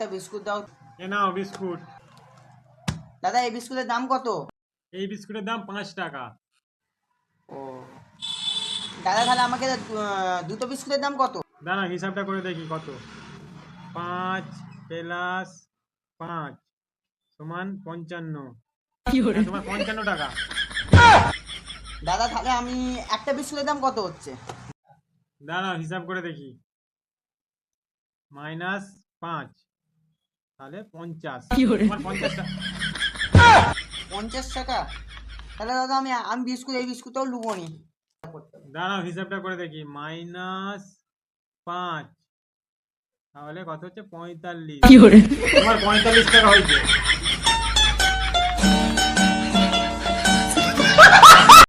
একটা বিস্কুট দাও। এ নাও বিস্কুট। দাদা এই বিস্কুটের দাম কত? এই বিস্কুটের দাম 5 টাকা। ও দাদা তাহলে আমাকে দুটো বিস্কুটের দাম কত? দাঁড়া হিসাবটা করে দেখি কত। 5 প্লাস 5 সমান 55। তোমার 55 টাকা। দাদা তাহলে আমি একটা বিস্কুটের দাম কত হচ্ছে? দাঁড়া হিসাব করে দেখি। -5 তাহলে 50। তোমার 50 টাকা। 50 টাকা? তাহলে দাদা আমি আমি বিস্কুট এই বিস্কুটটাও লুবো নি। দাঁড়াও হিসাবটা করে দেখি। -5 তাহলে কত হচ্ছে? 45। তোমার 45 টাকা হয়েছে।